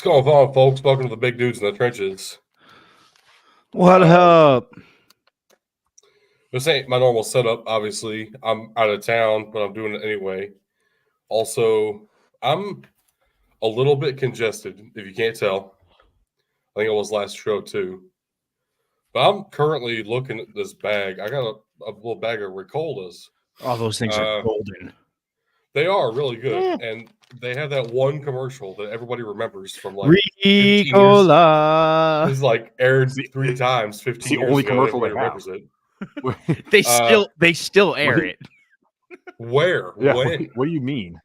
going on, folks? Welcome to the Big Dudes in the Trenches. What up? This ain't my normal setup, obviously. I'm out of town, but I'm doing it anyway. Also, I'm a little bit congested, if you can't tell. I think it was last show, too. But I'm currently looking at this bag. I got a little bag of Ricolas. All those things are golden. They are really good. And they have that one commercial that everybody remembers from like 15 years. Ricola. It's like aired 3 times, 15 years the only ago. commercial they Everybody remembers it. They still air it. Where? Yeah, When? what do you mean?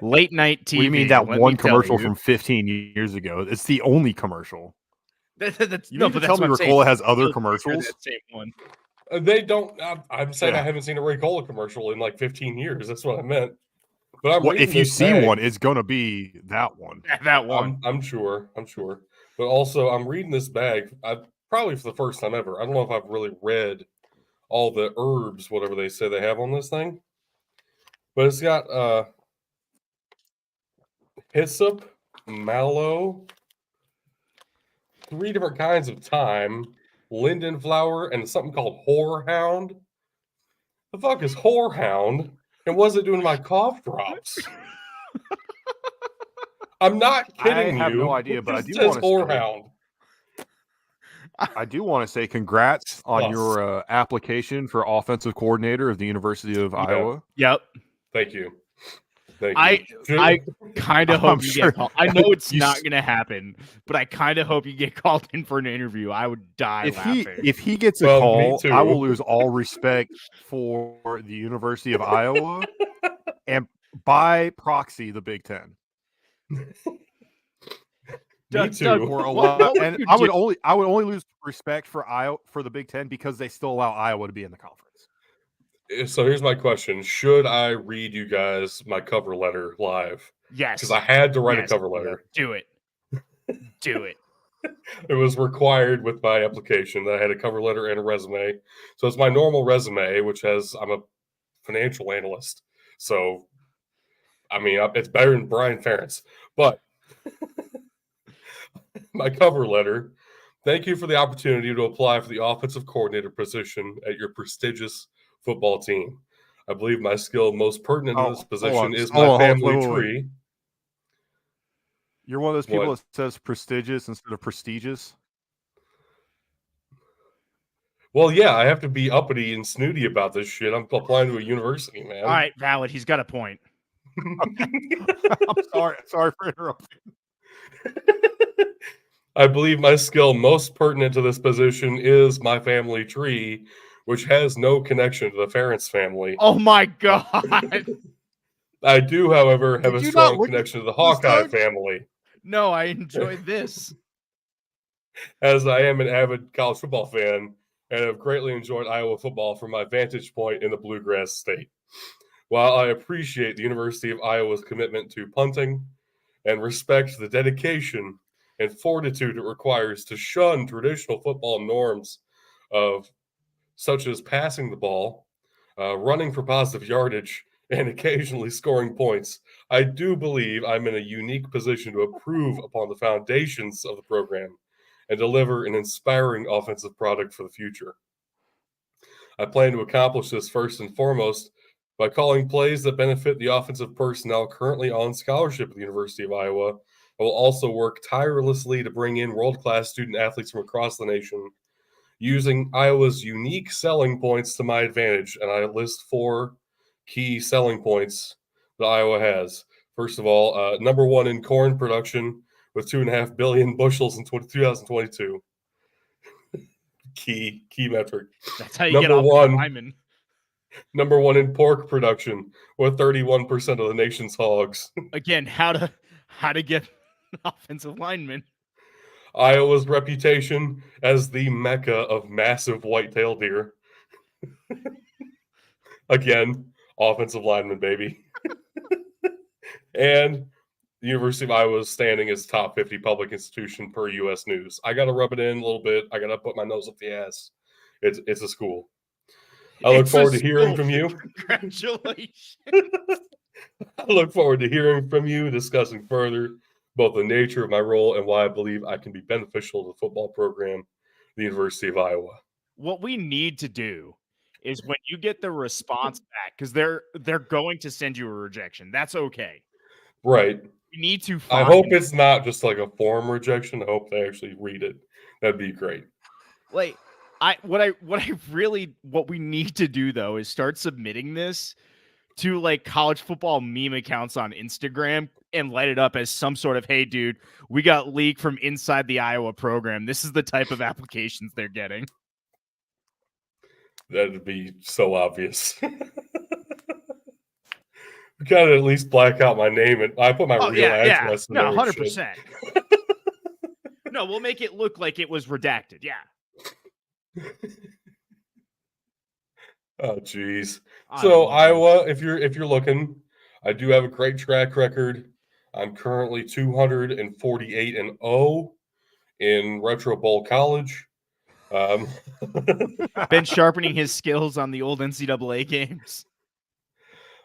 Late night TV. What do you mean that let one me tell commercial you. from 15 years ago? It's the only commercial. That's, You no, mean but to that's tell me what I'm saying. Ricola has other They're commercials? that same one. They don't. I'm saying I Yeah. haven't seen a Ricola commercial in like 15 years. That's what I meant. But I'm Well, reading if you this see bag. one, it's gonna be that one. That one. I'm sure. But also, I'm reading this bag. Probably for the first time ever. I don't know if I've really read all the herbs, whatever they say they have on this thing. But it's got hyssop, mallow, 3 different kinds of thyme, linden flower, and something called whorehound. The fuck is whorehound? And what's it doing to my cough drops? I'm not kidding you. I have no idea, but I It do says want to say, whorehound. I do want to say congrats on your application for offensive coordinator of the University of Iowa. Yep. Thank you. I kind of hope you get called. I know it's You not s- going to happen, but I kind of hope you get called in for an interview. I would die laughing. If he gets a Well, me call, too. I will lose all respect for the University of Iowa and by proxy the Big Ten. Me too. Or what would and you I would do? only lose respect for the Big Ten because they still allow Iowa to be in the conference. So here's my question. Should I read you guys my cover letter live? Yes. Because I had to write a Yes. cover letter. Do it. Do it. It was required with my application that I had a cover letter and a resume. So it's my normal resume, which has, I'm a financial analyst. So, I mean, it's better than Brian Ferentz. But my cover letter, thank you for the opportunity to apply for the offensive coordinator position at your prestigious football team. I believe my skill most pertinent to this position is my family tree. You're one of those people What? that says prestigious instead of prestigious. Well, yeah, I have to be uppity and snooty about this shit. I'm applying to a university, man. All right, valid. He's got a point. I'm sorry for interrupting. I believe my skill most pertinent to this position is my family tree, which has no connection to the Ferentz family. Oh my god! I do, however, have a Did you strong not look connection to the at this, Hawkeye Doug? family, No, I enjoyed this. as I am an avid college football fan and have greatly enjoyed Iowa football from my vantage point in the Bluegrass State. While I appreciate the University of Iowa's commitment to punting and respect the dedication and fortitude it requires to shun traditional football norms of such as passing the ball, running for positive yardage, and occasionally scoring points, I do believe I'm in a unique position to improve upon the foundations of the program and deliver an inspiring offensive product for the future. I plan to accomplish this first and foremost by calling plays that benefit the offensive personnel currently on scholarship at the University of Iowa. I will also work tirelessly to bring in world-class student athletes from across the nation, using Iowa's unique selling points to my advantage. And I list 4 key selling points that Iowa has. First of all, number 1 in corn production with 2.5 billion bushels in 2022. Key metric. That's how you get off lineman. Number 1 in pork production with 31% of the nation's hogs. Again, how to get an offensive lineman. Iowa's reputation as the mecca of massive white-tailed deer. Again, offensive lineman, baby. And the University of Iowa's standing as top 50 public institution per U.S. News. I got to rub it in a little bit. I got to put my nose up the ass. It's a school. I look forward to hearing from you. Congratulations. I look forward to hearing from you, discussing further. both the nature of my role and why I believe I can be beneficial to the football program, the University of Iowa. What we need to do is when you get the response back, because they're going to send you a rejection. That's okay. Right. We need to I find hope it's not just like a form rejection. I hope they actually read it. That'd be great. like what we need to do though is start submitting this to like college football meme accounts on Instagram and light it up as some sort of, hey dude, we got leaked from inside the Iowa program. This is the type of applications they're getting. That'd be so obvious. We gotta at least black out my name, and I put my real address in no, there. 100%. No, we'll make it look like it was redacted. Yeah. Oh, geez. So Iowa, if you're looking, I do have a great track record. I'm currently 248-0 in Retro Bowl College. Been sharpening his skills on the old NCAA games.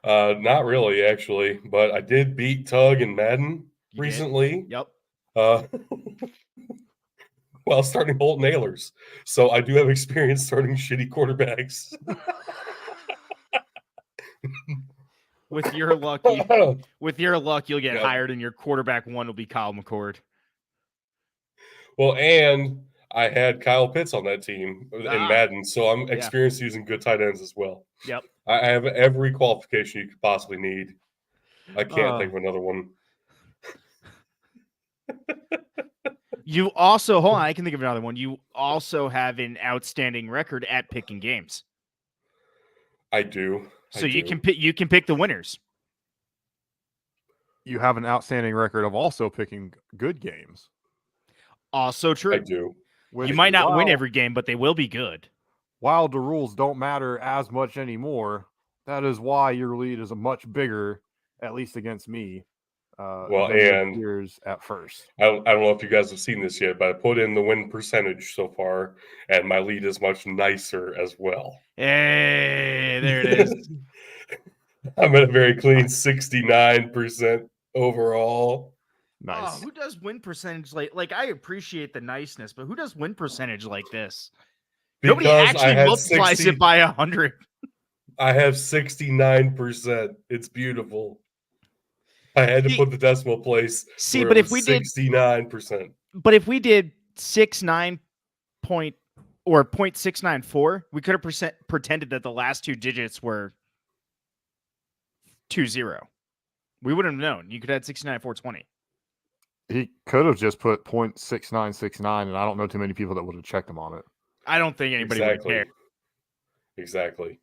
Not really, actually, but I did beat Tug and Madden recently. Yep. While starting Bolt Nailers. So I do have experience starting shitty quarterbacks. With your luck, you'll get hired, and your quarterback one will be Kyle McCord. Well, and I had Kyle Pitts on that team in Madden, so I'm experienced using good tight ends as well. Yep. I have every qualification you could possibly need. I can't think of another one. You also, hold on, I can think of another one. You also have an outstanding record at picking games. I do. You can pick the winners. You have an outstanding record of also picking good games. Also true. I do. You might not win every game, but they will be good. While the rules don't matter as much anymore, that is why your lead is a much bigger, at least against me. And years at first. I don't know if you guys have seen this yet, but I put in the win percentage so far, and my lead is much nicer as well. Hey, there it is. I'm at a very clean 69% overall. Nice. Oh, who does win percentage like I appreciate the niceness, but who does win percentage like this? Because nobody actually multiplies it by 100. I have 69%. It's beautiful. I had to put the decimal place. But if we 69%. But if we did 0.694, we could have pretended that the last two digits were 20. We wouldn't have known. You could have had 69,420. He could have just put 0.6969, and I don't know too many people that would have checked him on it. I don't think anybody would care. Exactly.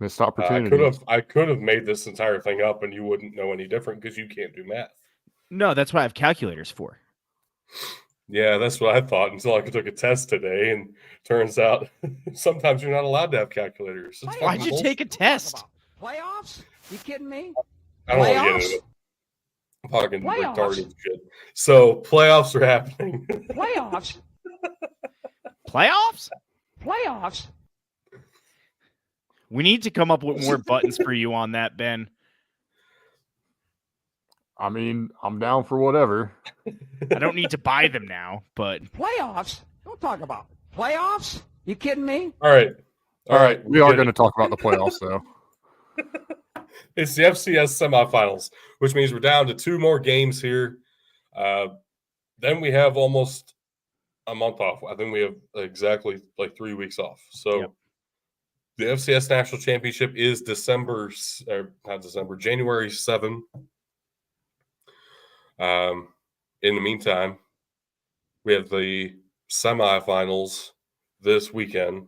Missed opportunity. I could have made this entire thing up, and you wouldn't know any different because you can't do math. No, that's what I have calculators for. Yeah, that's what I thought until I took a test today, and turns out sometimes you're not allowed to have calculators. Why'd you take a test? Playoffs? You kidding me? I don't want to get into it. Fucking retarded shit. So playoffs are happening. Playoffs? Playoffs? Playoffs? We need to come up with more buttons for you on that, Ben. I mean, I'm down for whatever. I don't need to buy them now, but playoffs? Don't talk about playoffs. You kidding me? All right. We are going to talk about the playoffs, though. It's the FCS semifinals, which means we're down to 2 more games here. Then we have almost a month off. I think we have exactly like 3 weeks off. So the FCS National Championship is January 7. In the meantime, we have the semifinals this weekend,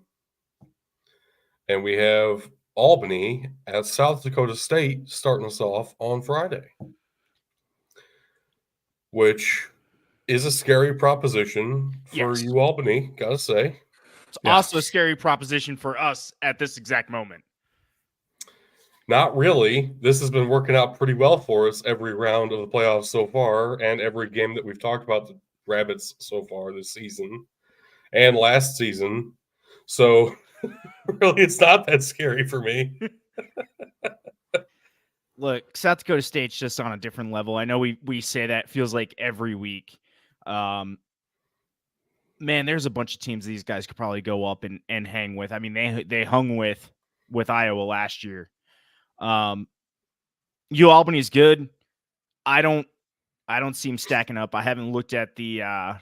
and we have Albany at South Dakota State starting us off on Friday, which is a scary proposition for you, Albany, gotta say. It's also a scary proposition for us at this exact moment. Not really. This has been working out pretty well for us every round of the playoffs so far, and every game that we've talked about the Rabbits so far this season and last season. So really, it's not that scary for me. Look, South Dakota State's just on a different level. I know we say that, feels like every week. Man, there's a bunch of teams these guys could probably go up and hang with. I mean, they hung with Iowa last year. Albany's good. I don't see him stacking up. I haven't looked at the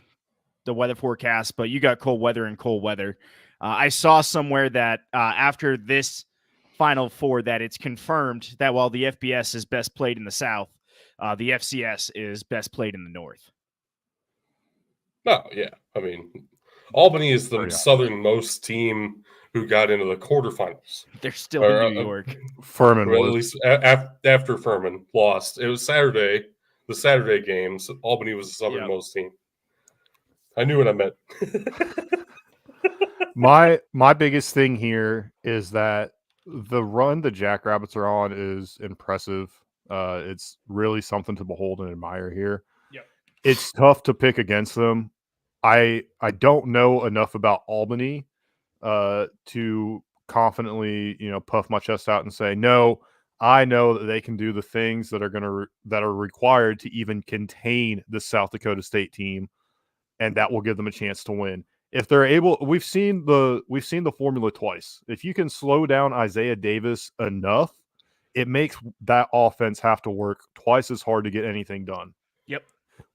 weather forecast, but you got cold weather and cold weather. I saw somewhere that after this Final Four that it's confirmed that while the FBS is best played in the South, the FCS is best played in the North. Oh, yeah. I mean, Albany is the southernmost team who got into the quarterfinals. They're still in New York. Furman well, was. At least after Furman lost. It was Saturday, the Saturday games. Albany was the southernmost team. I knew what I meant. My biggest thing here is that the run the Jackrabbits are on is impressive. It's really something to behold and admire here. Yep. It's tough to pick against them. I don't know enough about Albany to confidently, puff my chest out and say, no, I know that they can do the things that are required to even contain the South Dakota State team, and that will give them a chance to win. If they're able, we've seen the formula twice. If you can slow down Isaiah Davis enough, it makes that offense have to work twice as hard to get anything done. Yep.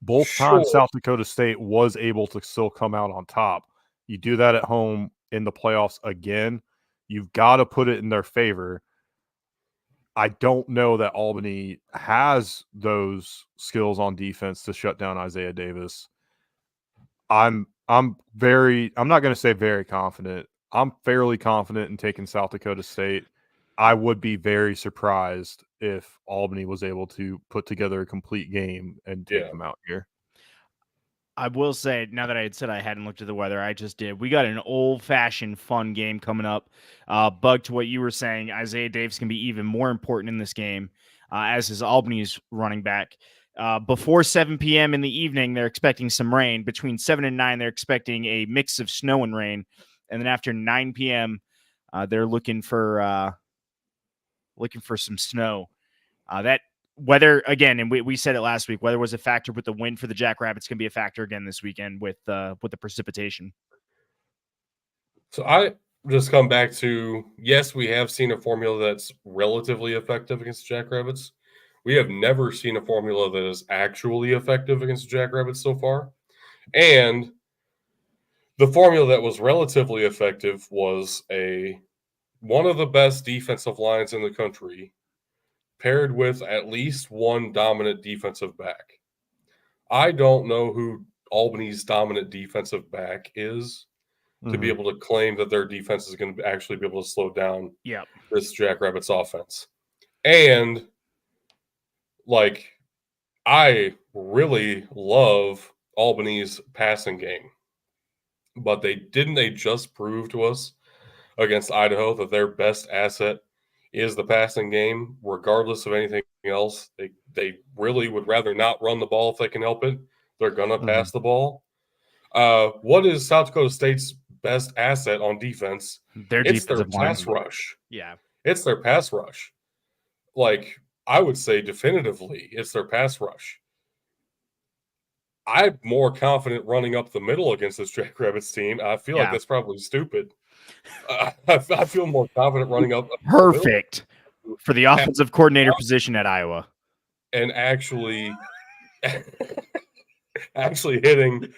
Both times South Dakota State was able to still come out on top. You do that at home in the playoffs again, you've got to put it in their favor. I don't know that Albany has those skills on defense to shut down Isaiah Davis. I'm not going to say very confident. I'm fairly confident in taking South Dakota State. I would be very surprised if Albany was able to put together a complete game and take them out here. I will say, now that I had said I hadn't looked at the weather, I just did. We got an old-fashioned fun game coming up. Bug, to what you were saying, Isaiah Davis can be even more important in this game, as is Albany's running back. Before 7 p.m. in the evening, they're expecting some rain. Between 7 and 9, they're expecting a mix of snow and rain. And then after 9 p.m., they're looking for some snow. That weather, again, and we said it last week, weather was a factor with the wind for the Jackrabbits, can be a factor again this weekend with the precipitation. So I just come back to, yes, we have seen a formula that's relatively effective against the Jackrabbits. We have never seen a formula that is actually effective against the Jackrabbits so far. And the formula that was relatively effective was one of the best defensive lines in the country, paired with at least one dominant defensive back. I don't know who Albany's dominant defensive back is to be able to claim that their defense is going to actually be able to slow down this Jackrabbits offense. And, I really love Albany's passing game. But they just prove to us against Idaho that their best asset is the passing game, regardless of anything else. They really would rather not run the ball if they can help it. They're going to pass the ball. What is South Dakota State's best asset on defense? It's their pass rush. Yeah. It's their pass rush. I would say definitively it's their pass rush. I'm more confident running up the middle against this Jackrabbits team. I feel like that's probably stupid. I feel more confident running up. Perfect for the offensive coordinator position at Iowa. And actually hitting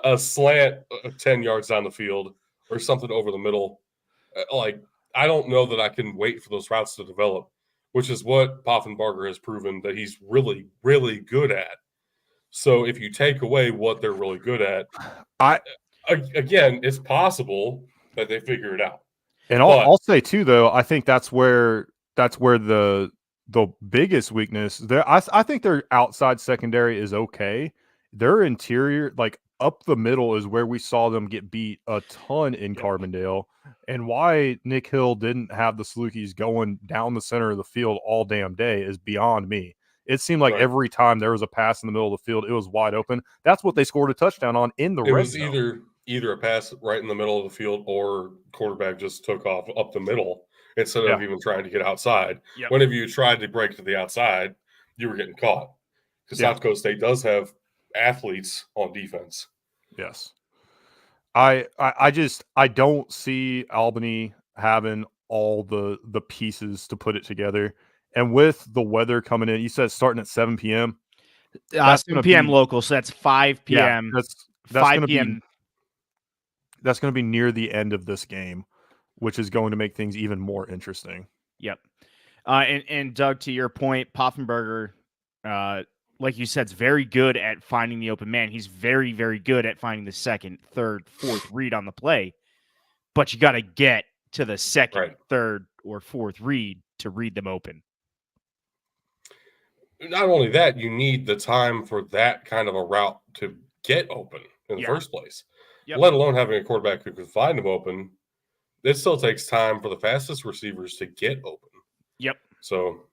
a slant 10 yards down the field or something over the middle. I don't know that I can wait for those routes to develop, which is what Poffenbarger has proven that he's really, really good at. So if you take away what they're really good at, again, it's possible that they figure it out. And I'll say too, though, I think that's where the biggest weakness there. I think their outside secondary is okay. Their interior, up the middle, is where we saw them get beat a ton in Carbondale, and why Nick Hill didn't have the Salukis going down the center of the field all damn day is beyond me. It seemed like every time there was a pass in the middle of the field, it was wide open. That's what they scored a touchdown on in the red zone. It was either a pass right in the middle of the field or quarterback just took off up the middle. instead of even trying to get outside. Yep. Whenever you tried to break to the outside, you were getting caught. Because South Dakota State does have athletes on defense. Yes. I don't see Albany having all the pieces to put it together. And with the weather coming in, you said starting at 7 p.m. 7 p.m. local, so that's 5 p.m. Yeah, that's 5 gonna p.m. That's going to be near the end of this game, which is going to make things even more interesting. Yep. And Doug, to your point, Poffenberger, like you said, is very good at finding the open man. He's very, very good at finding the second, third, fourth read on the play. But you got to get to the second, third, or fourth read to read them open. Not only that, you need the time for that kind of a route to get open in the first place, let alone having a quarterback who can find them open. It still takes time for the fastest receivers to get open. Yep. So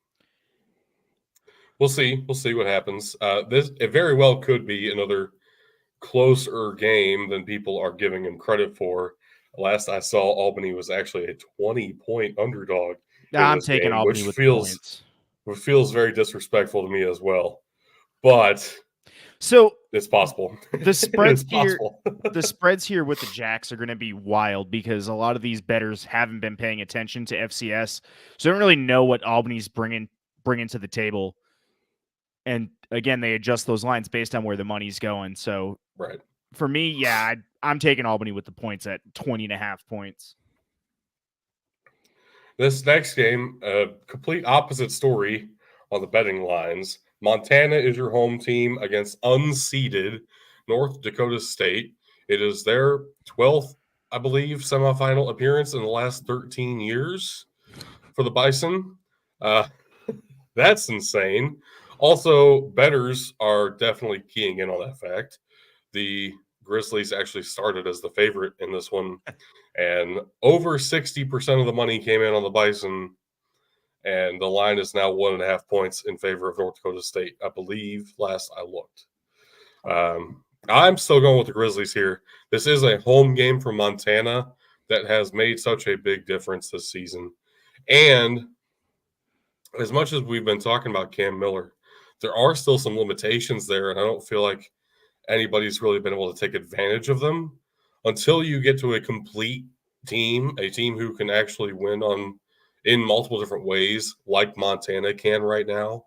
we'll see. We'll see what happens. It very well could be another closer game than people are giving him credit for. Last I saw, Albany was actually a 20-point underdog. I'm taking Albany with points. Which feels very disrespectful to me as well. But so it's possible. The spreads here, the spreads here with the Jacks are going to be wild because a lot of these bettors haven't been paying attention to FCS, so they don't really know what Albany's bringing to the table. And again, they adjust those lines based on where the money's going. So, for me, I'm taking Albany with the points at 20.5 points. This next game, complete opposite story on the betting lines. Montana is your home team against unseeded North Dakota State. It is their 12th, I believe, semifinal appearance in the last 13 years for the Bison. That's insane. Also, bettors are definitely keying in on that fact. The Grizzlies actually started as the favorite in this one, and over 60% of the money came in on the Bison, and the line is now 1.5 points in favor of North Dakota State, I believe, last I looked. I'm still going with the Grizzlies here. This is a home game for Montana that has made such a big difference this season. And as much as we've been talking about Cam Miller, there are still some limitations there, and I don't feel like anybody's really been able to take advantage of them until you get to a complete team, a team who can actually win in multiple different ways, like Montana can right now.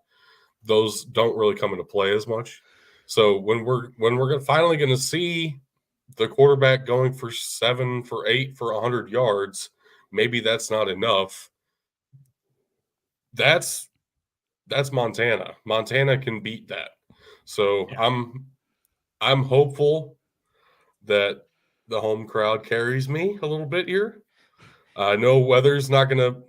Those don't really come into play as much. So when we're finally going to see the quarterback going for 7 for 8 for 100 yards, maybe that's not enough. That's Montana. Montana can beat that. So I'm hopeful that the home crowd carries me a little bit here. I know weather's not going to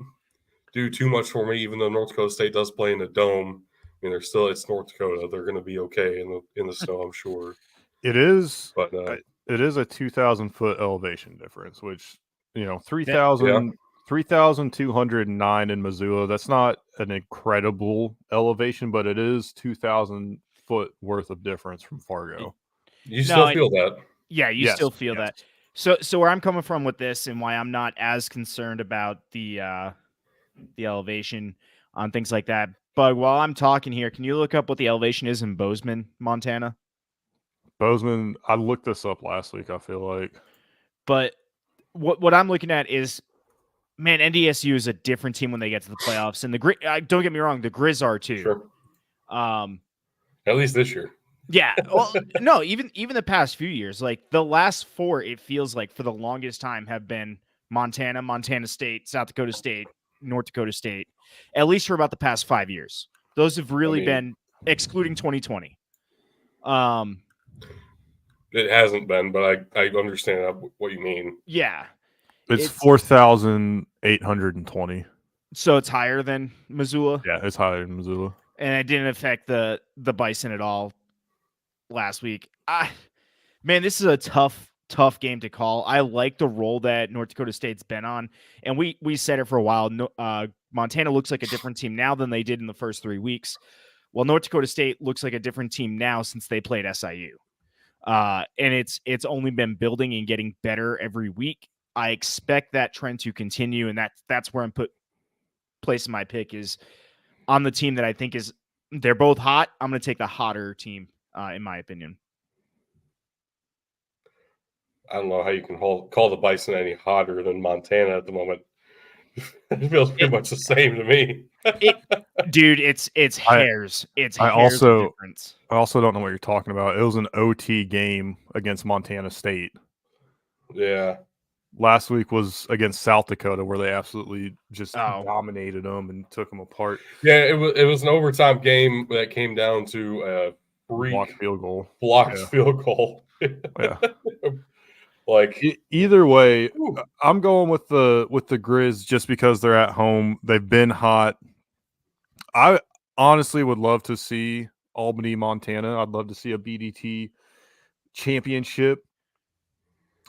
do too much for me, even though North Dakota State does play in a dome. I mean, it's North Dakota. They're going to be okay in the snow, I'm sure. It is, but it is a 2,000-foot elevation difference, which 3,209 in Missoula. That's not an incredible elevation, but it is 2,000 foot worth of difference from Fargo. You still feel that? Yeah, you still feel that. So where I'm coming from with this, and why I'm not as concerned about the elevation on things like that. But while I'm talking here, can you look up what the elevation is in Bozeman, Montana? Bozeman, I looked this up last week, I feel like. But what I'm looking at is, man, NDSU is a different team when they get to the playoffs. And don't get me wrong, the Grizz are too. Sure. At least this year. Yeah. Well, no, even the past few years, like the last 4, it feels like for the longest time have been Montana, Montana State, South Dakota State, North Dakota State, at least for about the past 5 years. Those have really been, excluding 2020. It hasn't been, but I understand what you mean. Yeah. It's 4,820. So it's higher than Missoula? Yeah, it's higher than Missoula. And it didn't affect the Bison at all last week. Man, this is a tough game to call. I like the role that North Dakota State's been on, and we said it for a while. Montana looks like a different team now than they did in the first 3 weeks. Well, North Dakota State looks like a different team now since they played SIU. And it's only been building and getting better every week. I expect that trend to continue, and that's where I'm placing my pick is on the team that I think they're both hot. I'm going to take the hotter team, in my opinion. I don't know how you can call the Bison any hotter than Montana at the moment. It feels pretty much the same to me. Dude, it's hairs. It's I hairs of also- difference. I also don't know what you're talking about. It was an OT game against Montana State. Yeah. Last week was against South Dakota, where they absolutely just dominated them and took them apart. Yeah, it was an overtime game that came down to a Blocked field goal. blocked field goal. Yeah. Like Either way, Ooh. I'm going with the Grizz just because they're at home. They've been hot. I honestly would love to see Albany, Montana. I'd love to see a BDT championship.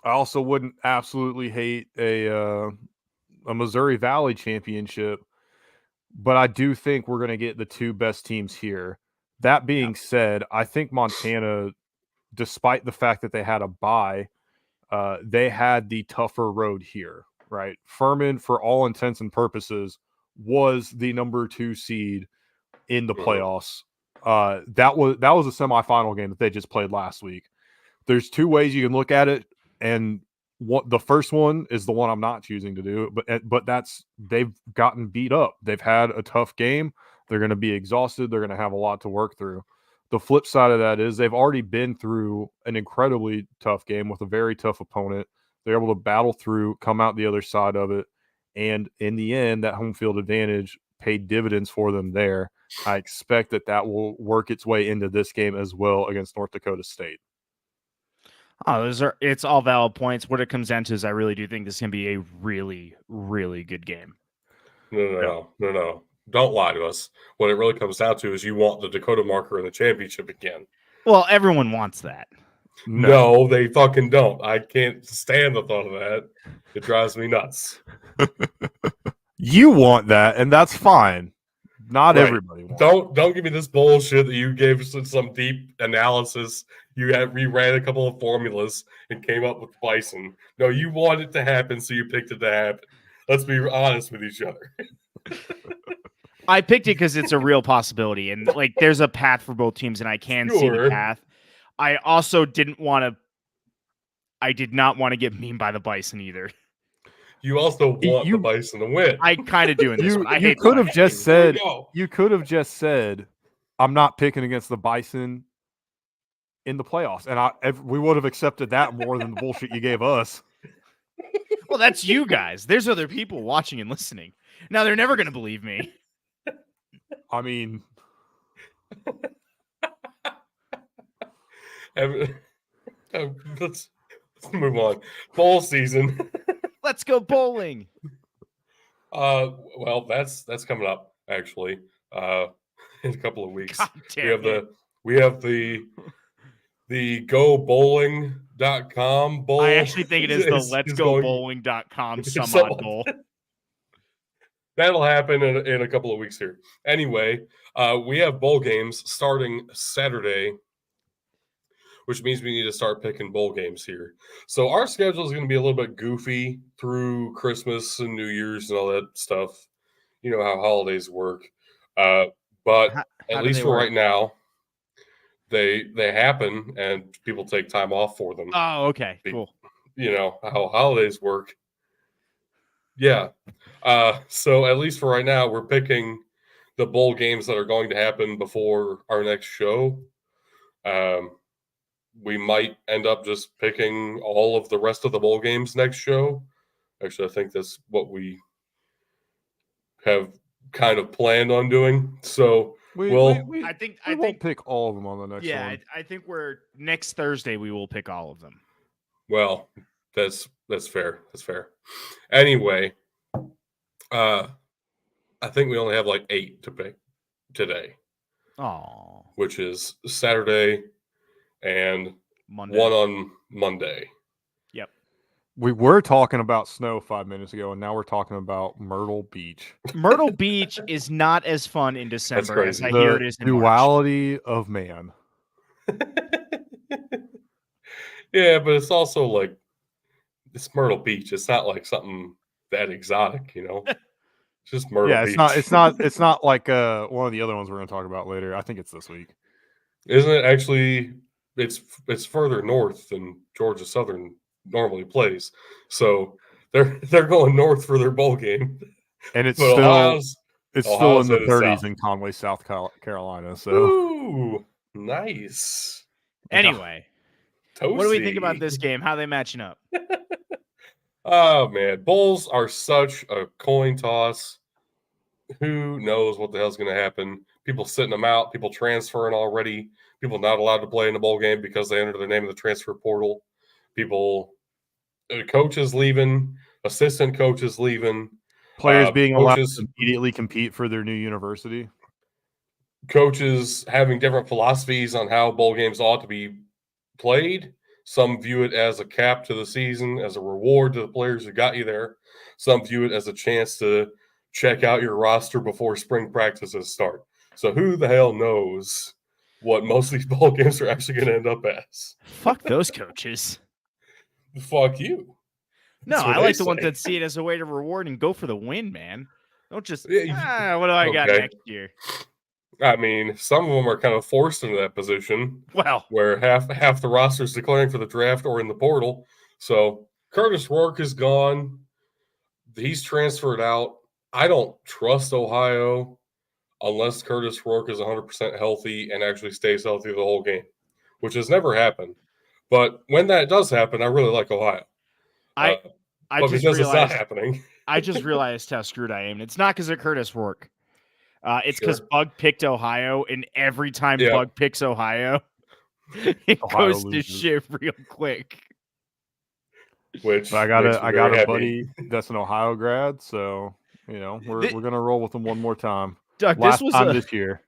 I also wouldn't absolutely hate a Missouri Valley championship, but I do think we're going to get the two best teams here. That being said, I think Montana, despite the fact that they had a bye, they had the tougher road here, right? Furman, for all intents and purposes, was the number 2 seed in the playoffs. That was a semifinal game that they just played last week. There's two ways you can look at it, and the first one is the one I'm not choosing to do, but that's they've gotten beat up. They've had a tough game. They're going to be exhausted. They're going to have a lot to work through. The flip side of that is they've already been through an incredibly tough game with a very tough opponent. They're able to battle through, come out the other side of it, and in the end, that home field advantage paid dividends for them there. I expect that will work its way into this game as well against North Dakota State. Oh, it's all valid points. What it comes down to is I really do think this can be a really, really good game. No. Don't lie to us. What it really comes down to is you want the Dakota Marker in the championship again. Well, everyone wants that. No, they fucking don't. I can't stand the thought of that. It drives me nuts. You want that, and that's fine. Not Right. everybody wants. Don't give me this bullshit that you gave some deep analysis. You ran a couple of formulas and came up with Bison. No, you want it to happen, so you picked it to happen. Let's be honest with each other. I picked it because it's a real possibility, and like there's a path for both teams, and I can see the path. I also did not want to get memed by the Bison either. You also want the Bison to win. I kind of do in this one. You could have just said, I'm not picking against the Bison in the playoffs, and we would have accepted that more than the bullshit you gave us. Well, that's you guys. There's other people watching and listening. Now they're never going to believe me. I mean, let's move on. Bowl season. Let's go bowling. Well, that's coming up actually. In a couple of weeks. We have the gobowling.com bowl. I actually think it is the letsgobowling.com some bowl. That'll happen in a couple of weeks here. Anyway, we have bowl games starting Saturday, which means we need to start picking bowl games here. So our schedule is going to be a little bit goofy through Christmas and New Year's and all that stuff. You know how holidays work. But at least for right now, they happen and people take time off for them. Oh, okay, cool. You know how holidays work. Yeah. So at least for right now, we're picking the bowl games that are going to happen before our next show. We might end up just picking all of the rest of the bowl games next show. Actually, I think that's what we have kind of planned on doing. So I won't pick all of them on the next one. Yeah, I think next Thursday we will pick all of them. Well, that's fair. That's fair. Anyway, I think we only have like 8 to pick today. Oh, which is Saturday and Monday. One on Monday. Yep. We were talking about snow 5 minutes ago, and now we're talking about Myrtle Beach. Myrtle Beach is not as fun in December as I hear it is in duality March. Of man. Yeah, but it's also like it's Myrtle Beach. It's not like something that exotic, you know. Just Myrtle Yeah, Beach. it's not like one of the other ones we're going to talk about later. I think it's this week. Isn't it actually? It's further north than Georgia Southern normally plays, so they're going north for their bowl game. And it's But still in the headed 30s south. in Conway, South Carolina. So Ooh, nice. Anyway, what do we think about Toasty. this game? How are they matching up? Oh man, bowls are such a coin toss. Who knows what the hell's going to happen? People sitting them out, people transferring already, people not allowed to play in the bowl game because they entered their name in the transfer portal. People, coaches leaving, assistant coaches leaving, players being allowed coaches, to immediately compete for their new university. coaches having different philosophies on how bowl games ought to be played. Some view it as a cap to the season, as a reward to the players who got you there. Some view it as a chance to check out your roster before spring practices start. So who the hell knows what most of these bowl games are actually going to end up as? Fuck those coaches. Fuck you. No, That's what I they like the ones say. that see it as a way to reward and go for the win, man. Don't just, Yeah, what do I got okay. next year? I mean, some of them are kind of forced into that position Well, where half the roster is declaring for the draft or in the portal. So Curtis Rourke is gone. He's transferred out. I don't trust Ohio unless Curtis Rourke is 100% healthy and actually stays healthy the whole game, which has never happened. But when that does happen, I really like Ohio. I but just because it's not realized happening, I just realized how screwed I am. And it's not because of Curtis Rourke. It's because Sure. Bug picked Ohio, and every time Yeah. Bug picks Ohio, it Ohio goes to loses. shit real quick. which But I makes got me a very happy. buddy that's an Ohio grad, so we're gonna roll with him one more time. Doug, Last this was time this year.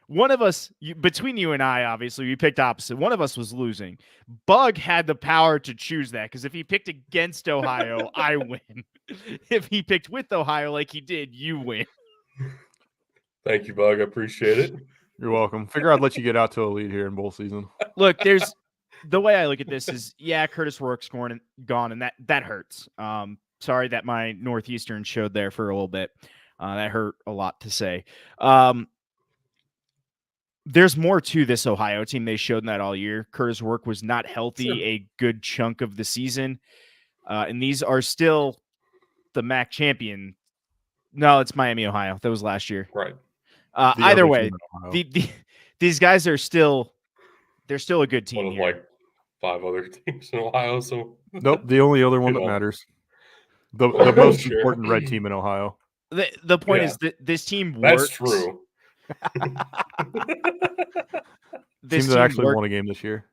one of us, between you and I, obviously, we picked opposite. One of us was losing. Bug had the power to choose that because if he picked against Ohio, I win. If he picked with Ohio like he did, you win. Thank you, Bug. I appreciate it. You're welcome. Figure I'd let you get out to a lead here in bowl season. Look, the way I look at this is, yeah, Curtis Rourke's gone, and that hurts. Sorry that my Northeastern showed there for a little bit. That hurt a lot to say. There's more to this Ohio team. They showed that all year. Curtis Rourke was not healthy a good chunk of the season. And these are still the MAC champion. No, it's Miami, Ohio. That was last year. Right. Either way, these guys are still a good team One of here. like 5 other teams in Ohio. So Nope, the only other one that matters. The most Sure. important red team in Ohio. The point is that this team works. That's true. Team that actually won a game this year.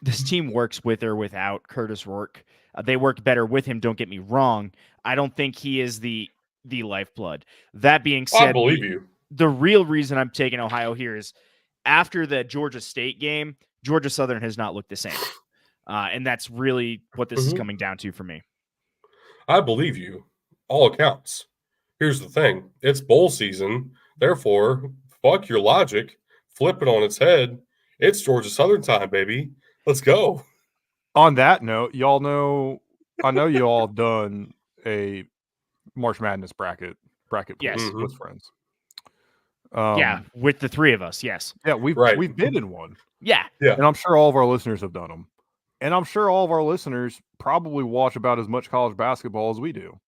This team works with or without Curtis Rourke. They work better with him. Don't get me wrong. I don't think he is the lifeblood. That being said, I believe you. The real reason I'm taking Ohio here is after the Georgia State game, Georgia Southern has not looked the same. And that's really what this is coming down to for me. I believe you. All accounts. Here's the thing. It's bowl season. Therefore, fuck your logic. Flip it on its head. It's Georgia Southern time, baby. Let's go. On that note, y'all know, I know you all done a March Madness bracket Yes. with friends. Yeah, with the three of us, yes. Yeah, we've been in one. Yeah. And I'm sure all of our listeners have done them. And I'm sure all of our listeners probably watch about as much college basketball as we do.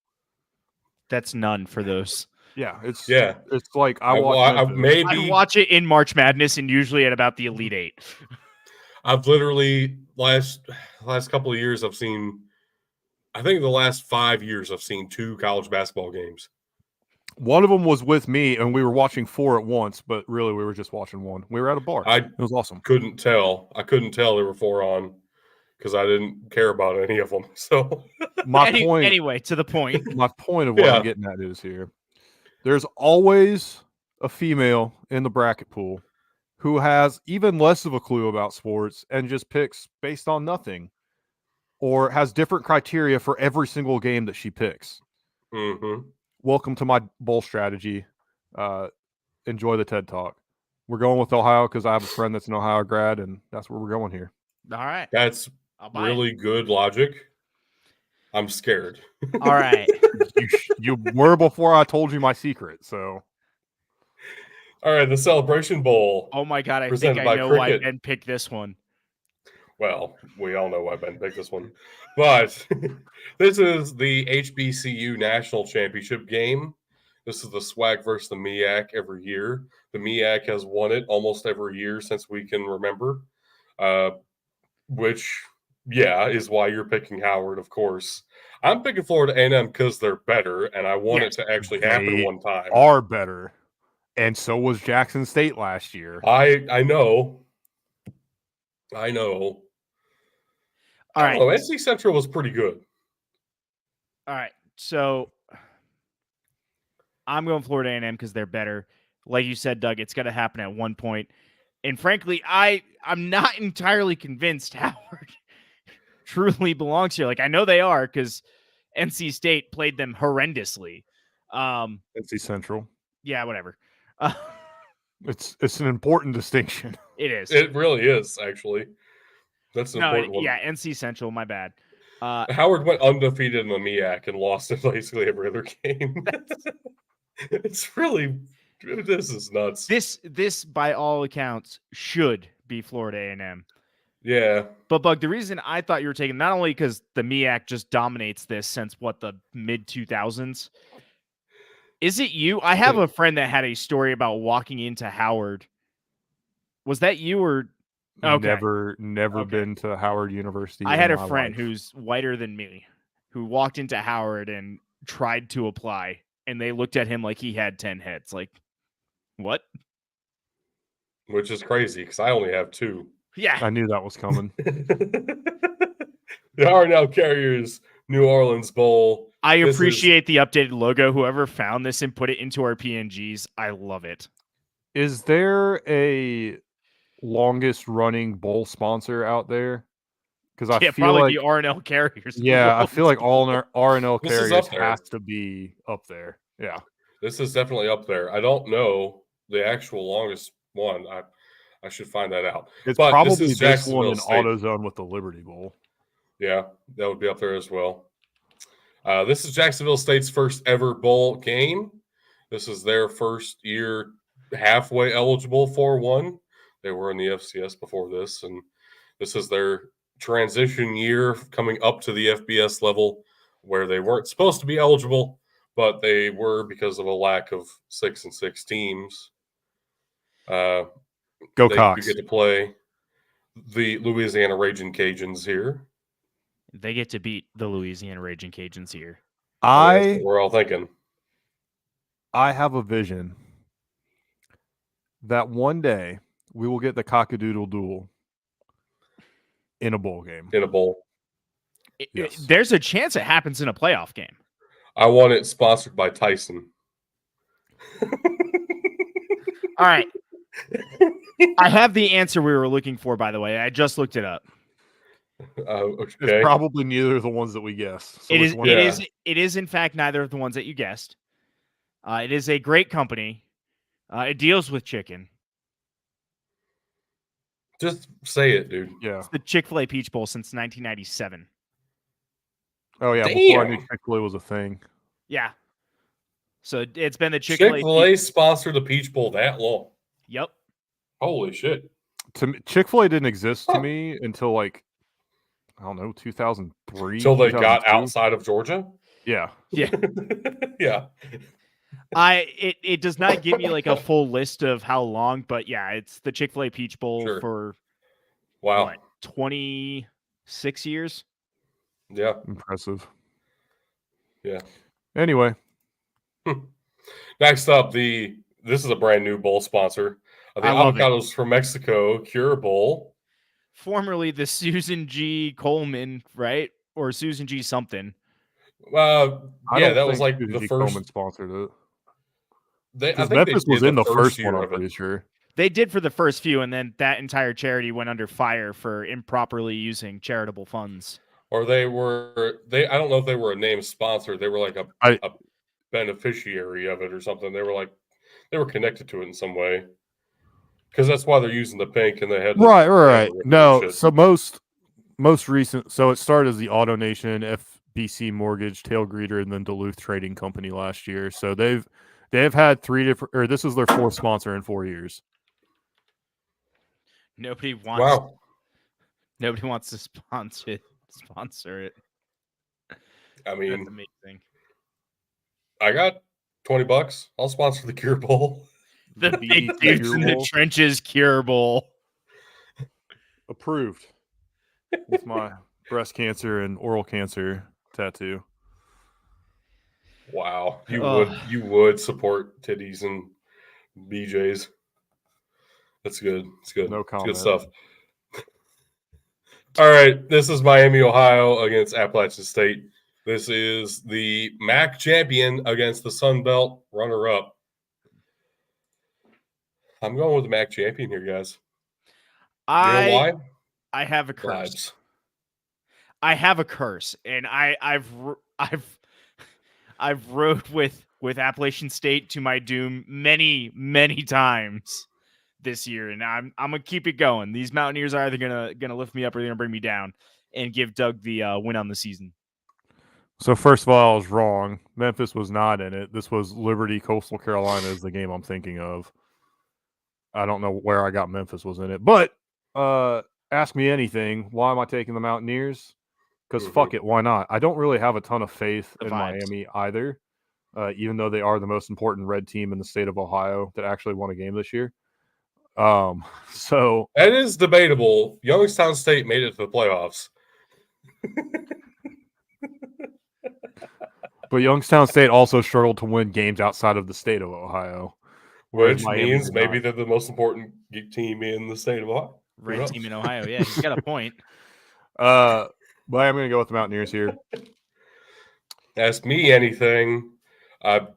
That's none for those. Yeah, it's like I watch it in March Madness and usually at about the Elite Eight. I've literally last couple of years I've seen, I think the last 5 years I've seen 2 college basketball games. One of them was with me, and we were watching 4 at once, but really we were just watching one. We were at a bar. It was awesome. Couldn't tell. I couldn't tell there were 4 on because I didn't care about any of them. So anyway, to the point. My point of what I'm getting at is here. There's always a female in the bracket pool who has even less of a clue about sports and just picks based on nothing, or has different criteria for every single game that she picks. Mm-hmm. Welcome to my bowl strategy. Enjoy the TED Talk. We're going with Ohio because I have a friend that's an Ohio grad, and that's where we're going here. All right. That's really good logic. I'm scared. All right. You were before I told you my secret. So All right, the Celebration Bowl. Oh my God, I think Presented I by know why Cricket. Ben picked this one. Well, we all know why Ben picked this one. But this is the HBCU National Championship game. This is the SWAC versus the MEAC every year. The MEAC has won it almost every year since we can remember, which, yeah, is why you're picking Howard, of course. I'm picking Florida A&M because they're better, and I want it to actually happen they one time. are better. And so was Jackson State last year. I know. I know. All right. Oh, NC Central was pretty good. All right. So I'm going Florida A&M because they're better. Like you said, Doug, it's going to happen at one point. And frankly, I'm not entirely convinced Howard truly belongs here. Like, I know they are because NC State played them horrendously. NC Central. Yeah, whatever. It's an important distinction. It is. It really is, actually. That's an important one. Yeah, NC Central, my bad. Howard went undefeated in the MEAC and lost in basically every other game. It's really, this is nuts. This by all accounts should be Florida A&M. Yeah. But Bug, the reason I thought you were taking, not only because the MEAC just dominates this since the mid 2000s. Is it you? I have a friend that had a story about walking into Howard. Was that you or? Okay. Never been to Howard University. I had a friend who's whiter than me who walked into Howard and tried to apply, and they looked at him like he had 10 heads. Like, what? Which is crazy because I only have 2. Yeah. I knew that was coming. The R&L Carriers New Orleans Bowl. I appreciate the updated logo. Whoever found this and put it into our PNGs, I love it. Is there a longest running bowl sponsor out there? Because I feel probably like the R&L Carriers. Yeah, I feel like all R&L This is Carriers up there. has to be up there. Yeah. This is definitely up there. I don't know the actual longest one. I should find that out. It's But probably this is this Jacksonville one in State. AutoZone with the Liberty Bowl. Yeah, that would be up there as well. This is Jacksonville State's first ever bowl game. This is their first year halfway eligible for one. They were in the FCS before this, and this is their transition year coming up to the FBS level where they weren't supposed to be eligible, but they were because of a lack of 6-6 teams. Go They Cox. get to play the Louisiana Raging Cajuns here. They get to beat the Louisiana Raging Cajuns here. That's what we're all thinking. I have a vision that one day we will get the Cockadoodle Duel in a bowl game. In a bowl. Yes. There's a chance it happens in a playoff game. I want it sponsored by Tyson. All right. I have the answer we were looking for, by the way. I just looked it up. Okay. It's probably neither of the ones that we guessed. So It is. which one- It is in fact neither of the ones that you guessed. It is a great company. It deals with chicken. Just say it, dude. Yeah. It's the Chick-fil-A Peach Bowl since 1997. Oh yeah. Before I knew Damn. Chick-fil-A was a thing. Yeah. So it's been the Chick-fil-A. Chick-fil-A sponsored the Peach Bowl that long. Yep. Holy shit. To me, Chick-fil-A didn't exist to me until like I don't know 2003. Until they got 2002. outside of Georgia? Yeah. Yeah. Yeah. It does not give me like a full list of how long, but yeah, it's the Chick-fil-A Peach Bowl Sure. for Wow. what, 26 years? Yeah. Impressive. Yeah. Anyway, Next up, this is a brand new bowl sponsor. The I love it. Avocados from Mexico Cure Bowl. Formerly the Susan G. Coleman, right? Or Susan G. something. I Yeah, don't that was think like Susan the G. first. Coleman sponsored it. I Because think they Memphis did was in the first year one, I'm of it. pretty sure. They did for the first few, and then that entire charity went under fire for improperly using charitable funds. Or I don't know if they were a named sponsor. They were like a beneficiary of it or something. They were connected to it in some way. Because that's why they're using the pink and they had Right. shit. No, so most recent. So it started as the Auto Nation BC Mortgage, Tail Greeter, and then Duluth Trading Company last year. So they have had 3 different, or this is their 4th sponsor in 4 years. Nobody wants. Wow. Nobody wants to sponsor it. I mean, That's amazing. I got $20. I'll sponsor the Cure Bowl. The big dudes in the trenches Cure Bowl. Approved. With my breast cancer and oral cancer tattoo. Wow. You would support titties and BJs. That's good. It's good. No comment. It's good stuff. All right. This is Miami, Ohio against Appalachian State. This is the MAC champion against the Sun Belt runner-up. I'm going with the MAC champion here, guys. You know why? I have a curse. Vibes. I have a curse, and I've rode with Appalachian State to my doom many times this year, and I'm gonna keep it going. These Mountaineers are either gonna lift me up or they're gonna bring me down, and give Doug the win on the season. So first of all, I was wrong. Memphis was not in it. This was Liberty Coastal Carolina is the game I'm thinking of. I don't know where I got Memphis was in it, but ask me anything. Why am I taking the Mountaineers? Because fuck it, why not? I don't really have a ton of faith in Miami either, even though they are the most important red team in the state of Ohio that actually won a game this year. So that is debatable. Youngstown State made it to the playoffs. But Youngstown State also struggled to win games outside of the state of Ohio. Which means maybe they're the most important team in the state of Ohio. Red team in Ohio, yeah. He's got a point. But I'm going to go with the Mountaineers here. Ask me anything. I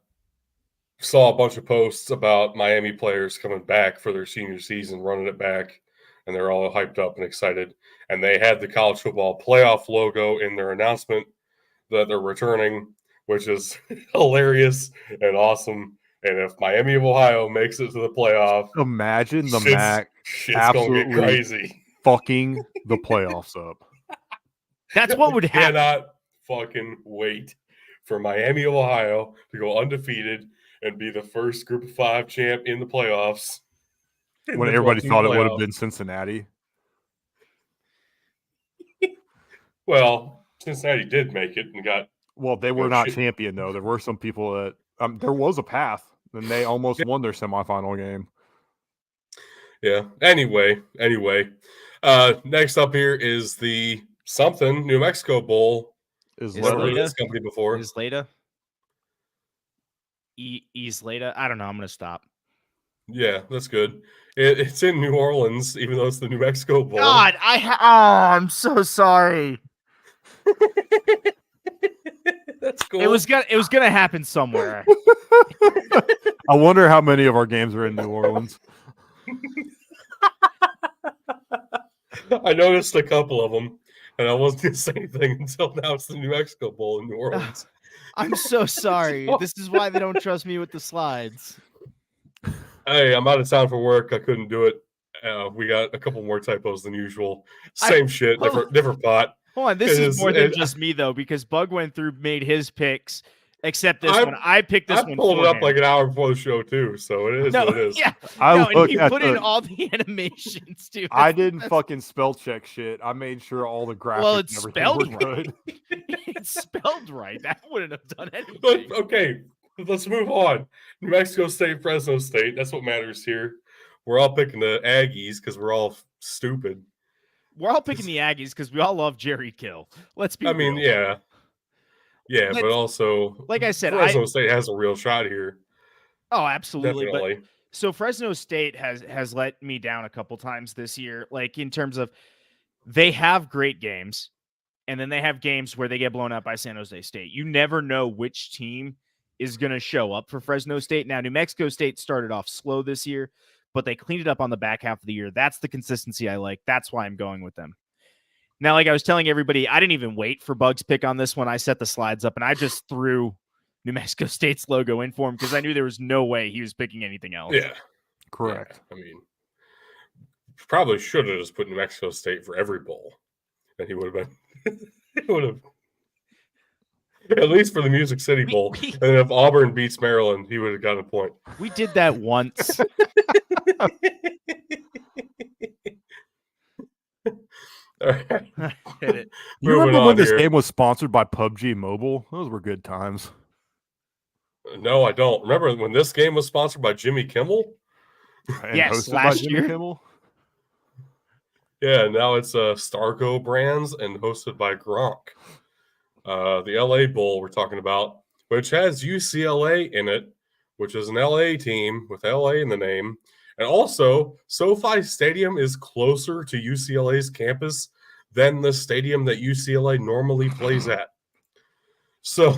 saw a bunch of posts about Miami players coming back for their senior season, running it back, and they're all hyped up and excited. And they had the college football playoff logo in their announcement that they're returning, which is hilarious and awesome. And if Miami of Ohio makes it to the playoff, imagine the MAC absolutely gonna get crazy, fucking the playoffs up. That's what would happen. Cannot fucking wait for Miami of Ohio to go undefeated and be the first Group of 5 champ in the playoffs. When everybody thought it would have been Cincinnati. Well, Cincinnati did make it and got. Well, they were not champion though. There were some people that there was a path, and they almost won their semifinal game. Yeah. Anyway, next up here is the New Mexico Bowl. Never heard of this company before. Isleta? Isleta? I don't know. I'm going to stop. Yeah, that's good. It's in New Orleans, even though it's the New Mexico Bowl. God, I'm so sorry. That's cool. It was gonna happen somewhere. I wonder how many of our games are in New Orleans. I noticed a couple of them, and I wasn't going to say anything until now it's the New Mexico Bowl in New Orleans. I'm so sorry. This is why they don't trust me with the slides. Hey, I'm out of town for work. I couldn't do it. We got a couple more typos than usual. Same shit, different pot. Hold on, this is more than just me, though, because Bug went through, made his picks, except this one. I picked this one. I pulled it up like an hour before the show, too, so it is what it is. Yeah, and he put in all the animations, too. I didn't fucking spell check shit. I made sure all the graphics well, it's and everything spelled were right. good. It's spelled right. That wouldn't have done anything. But, okay, let's move on. New Mexico State, Fresno State. That's what matters here. We're all picking the Aggies because we're all stupid. We're all picking the Aggies because we all love Jerry Kill. Let's be real. Yeah. Yeah, but also, like I said, Fresno State has a real shot here. Oh, absolutely. Definitely. But, so Fresno State has let me down a couple times this year, like in terms of they have great games, and then they have games where they get blown up by San Jose State. You never know which team is going to show up for Fresno State. Now, New Mexico State started off slow this year, but they cleaned it up on the back half of the year. That's the consistency I like. That's why I'm going with them. Now, like I was telling everybody, I didn't even wait for Bug's pick on this one. I set the slides up, and I just threw New Mexico State's logo in for him because I knew there was no way he was picking anything else. Yeah. Correct. Yeah, I mean, probably should have just put New Mexico State for every bowl, and he would have been. He would have. At least for the Music City Bowl. And if Auburn beats Maryland, he would have gotten a point. We did that once. All right. Hit it. You Moving remember when on this here. game was sponsored by PUBG Mobile? Those were good times. No, I don't. Remember when this game was sponsored by Jimmy Kimmel? And Yes, hosted by last Jimmy year. Kimmel. Yeah, now it's Starco Brands and hosted by Gronk. The LA Bowl we're talking about, which has UCLA in it, which is an LA team with LA in the name. And also, SoFi Stadium is closer to UCLA's campus than the stadium that UCLA normally plays at. So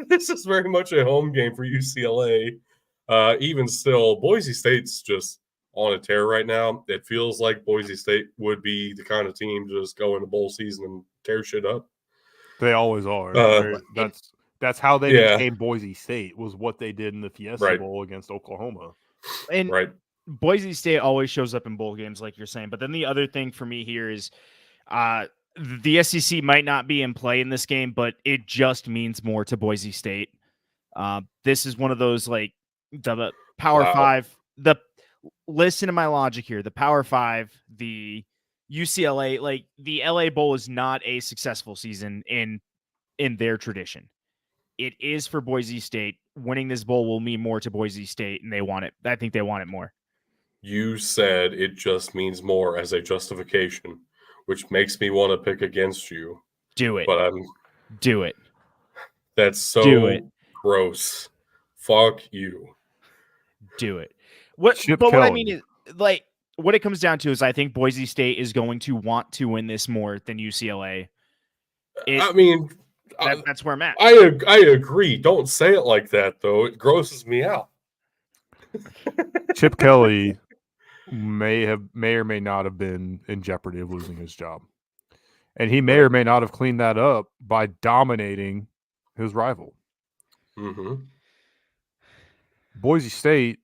this is very much a home game for UCLA. Even still, Boise State's just on a tear right now. It feels like Boise State would be the kind of team to just go into bowl season and tear shit up. They always are. That's how they became Boise State, was what they did in the Fiesta Bowl against Oklahoma. And Right. Boise State always shows up in bowl games, like you're saying. But then the other thing for me here is the SEC might not be in play in this game, but it just means more to Boise State. This is one of those, like, the Power Five. Listen to my logic here. The Power Five, the UCLA, like the LA Bowl is not a successful season in their tradition. It is for Boise State. Winning this bowl will mean more to Boise State, and they want it. I think they want it more. You said it just means more as a justification, which makes me want to pick against you. Do it. But Do it. That's so Do it. gross. Fuck you. Do it. What I mean is, like, what it comes down to is I think Boise State is going to want to win this more than UCLA. That's where I'm at. I agree. Don't say it like that, though. It grosses me out. Chip Kelly may or may not have been in jeopardy of losing his job. And he may or may not have cleaned that up by dominating his rival. Mm-hmm. Boise State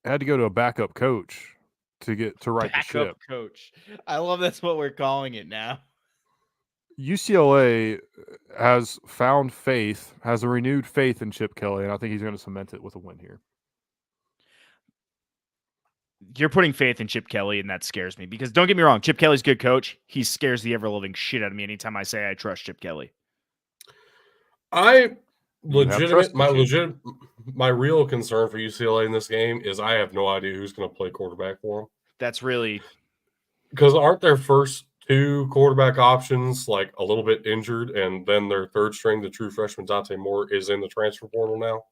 had to go to a backup coach to right the ship. Backup coach. I love that's what we're calling it now. UCLA has a renewed faith in Chip Kelly, and I think he's going to cement it with a win here. You're putting faith in Chip Kelly, and that scares me because don't get me wrong, Chip Kelly's a good coach. He scares the ever-living shit out of me anytime I say I trust Chip Kelly. My real concern for UCLA in this game is I have no idea who's going to play quarterback for them. That's really because aren't their first two quarterback options like a little bit injured, and then their third string, the true freshman Dante Moore, is in the transfer portal now.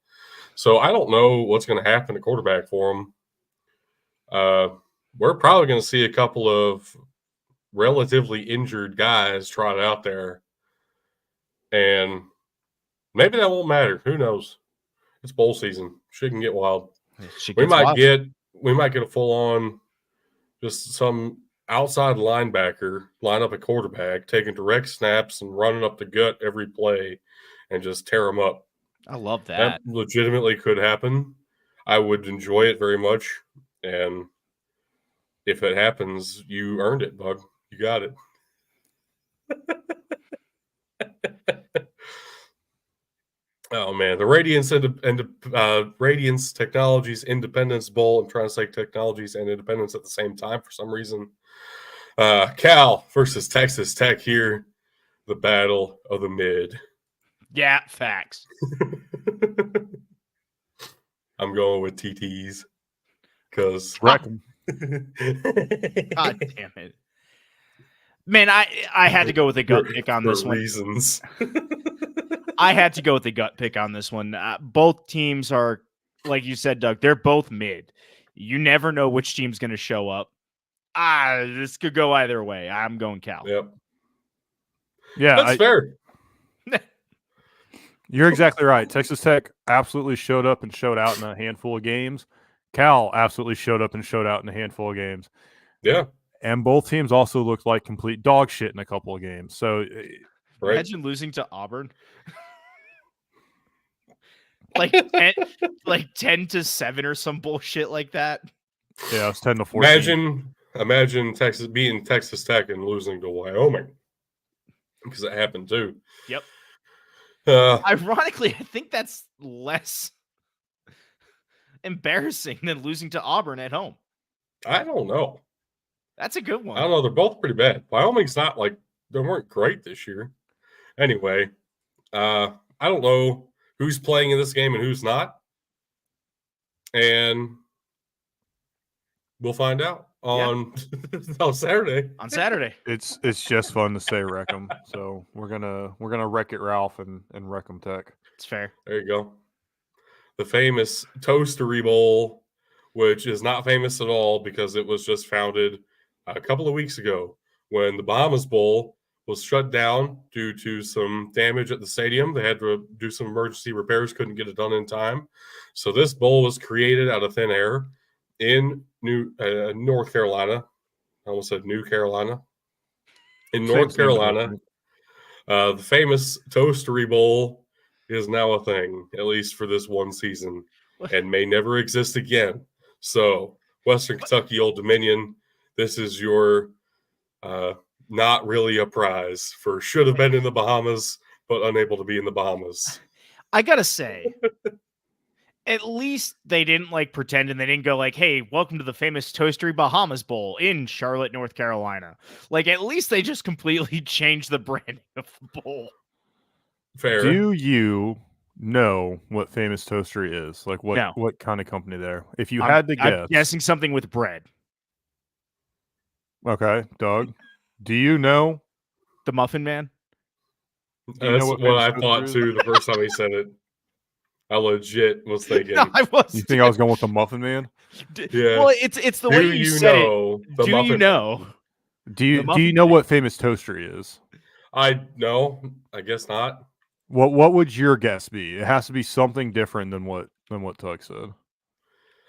So I don't know what's going to happen at quarterback for them. We're probably going to see a couple of relatively injured guys trot out there, and maybe that won't matter. Who knows? It's bowl season. Shit can get wild. We might get a full on just some outside linebacker line up a quarterback, taking direct snaps and running up the gut every play and just tear them up. I love that. That legitimately could happen. I would enjoy it very much. And if it happens, you earned it, bug. You got it. Oh, man. The Radiance Radiance Technologies Independence Bowl. I'm trying to say Technologies and Independence at the same time for some reason. Cal versus Texas Tech here. The battle of the mid. Yeah, facts. I'm going with TTs. Because God damn it. Man, I had to go with a gut pick on this one. Reasons. I had to go with the gut pick on this one. Both teams are, like you said, Doug, they're both mid. You never know which team's going to show up. This could go either way. I'm going Cal. Yep. Yeah, that's fair. You're exactly right. Texas Tech absolutely showed up and showed out in a handful of games. Cal absolutely showed up and showed out in a handful of games. Yeah. And both teams also looked like complete dog shit in a couple of games. So imagine losing to Auburn. like 10-7 or some bullshit like that. Yeah, it's 10-14. Imagine Texas beating Texas Tech and losing to Wyoming. Because that happened too. Yep. Ironically, I think that's less embarrassing than losing to Auburn at home. I don't know. That's a good I one. don't know. They're both pretty bad. Wyoming's not like they weren't great this year. Anyway, I don't know who's playing in this game and who's not, and we'll find out on Saturday. On Saturday. It's just fun to say wreck 'em. So we're gonna wreck it, Ralph, and wreck 'em Tech. It's fair. There you go. The famous Toastery Bowl, which is not famous at all because it was just founded a couple of weeks ago when the Bahamas Bowl was shut down due to some damage at the stadium. They had to do some emergency repairs, couldn't get it done in time. So this bowl was created out of thin air in North Carolina. I almost said New Carolina. In North Carolina, the famous Toastery Bowl is now a thing, at least for this one season, and may never exist again. So, Western Kentucky, Old Dominion, this is your not really a prize for should have been in the Bahamas, but unable to be in the Bahamas. I gotta say, at least they didn't like pretend and they didn't go like, hey, welcome to the famous Toastery Bahamas Bowl in Charlotte, North Carolina. Like, at least they just completely changed the branding of the bowl. Fair. Do you know what Famous Toastery is? Like what No. what kind of company there? If you had to guess. I'm guessing something with bread. Okay, Doug. Do you know? The Muffin Man? Do you know That's what what I Famous thought Toaster is? too the first time he said it. I legit was thinking. No, I was. You think I was going with the Muffin Man? Yeah. Well, it's the way you said it. the Do you Muffin? know? Do you Muffin know what Famous Toastery is? I guess not. What would your guess be? It has to be something different than what Tuck said.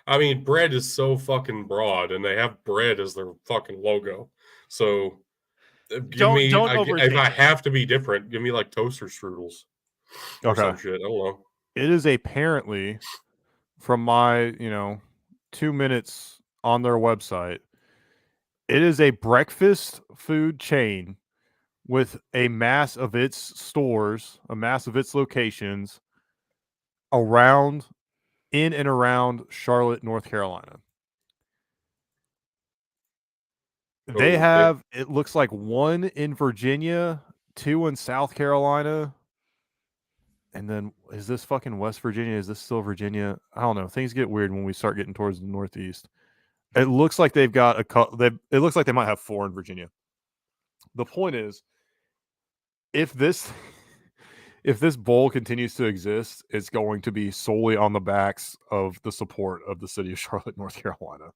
I mean, bread is so fucking broad, and they have bread as their fucking logo. So, Don't overthink Eh. if I have to be different, give me like toaster strudels or Okay. some shit. I don't know. It is apparently, from my 2 minutes on their website, it is a breakfast food chain with a mass of its stores, a mass of its locations in and around Charlotte, North Carolina. They Okay. have, it looks like 1 in Virginia, 2 in South Carolina, and then is this fucking West Virginia? Is this still Virginia? I don't know. Things get weird when we start getting towards the Northeast. It looks like they've got it looks like they might have 4 in Virginia. The point is, if this bowl continues to exist, it's going to be solely on the backs of the support of the city of Charlotte, North Carolina.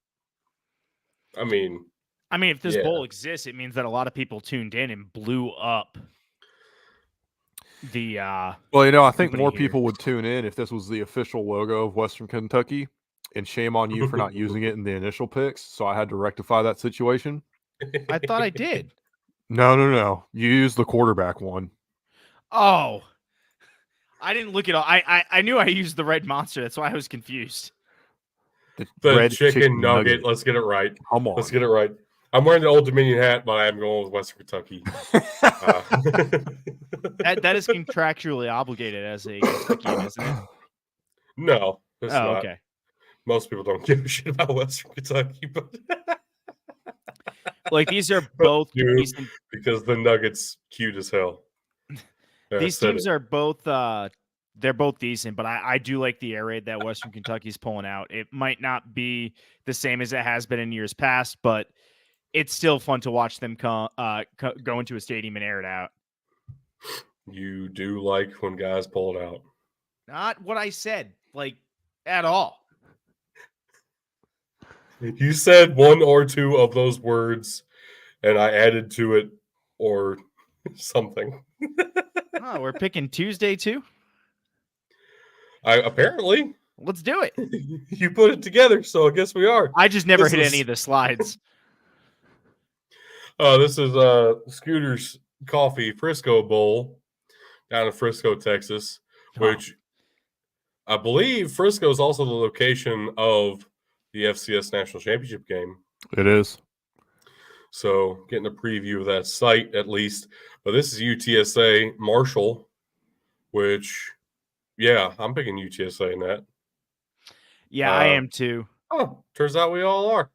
I mean, if this Yeah. bowl exists, it means that a lot of people tuned in and blew up the Well, I think company more here. people would tune in if this was the official logo of Western Kentucky. And shame on you for not using it in the initial picks. So I had to rectify that situation. I thought I did. No. You used the quarterback one. Oh. I didn't look at all. I knew I used the red monster. That's why I was confused. the red chicken nugget. Let's get it right. Come on. Let's get it right. I'm wearing the Old Dominion hat, but I am going with Western Kentucky. That is contractually obligated as a Kentuckian, isn't it? No, it's Oh, not. okay. Most people don't give a shit about Western Kentucky, but Like, these are both do. decent. because the Nuggets cute as hell. Yeah, These said teams it. are both they're both decent, but I do like the air raid that Western Kentucky's pulling out. It might not be the same as it has been in years past, but it's still fun to watch them go into a stadium and air it out. You do like when guys pull it out. Not what I said, like, at all. You said 1 or 2 of those words, and I added to it or something. Oh, we're picking Tuesday too? Apparently, Let's do it. you put it together, so I guess we are. I just never This hit is- any of the slides. This is Scooter's Coffee Frisco Bowl down in Frisco, Texas, which I believe Frisco is also the location of the FCS National Championship game. It is. So getting a preview of that site at least. But this is UTSA Marshall which, yeah, I'm picking UTSA in that. Yeah, I am too. Oh, turns out we all are.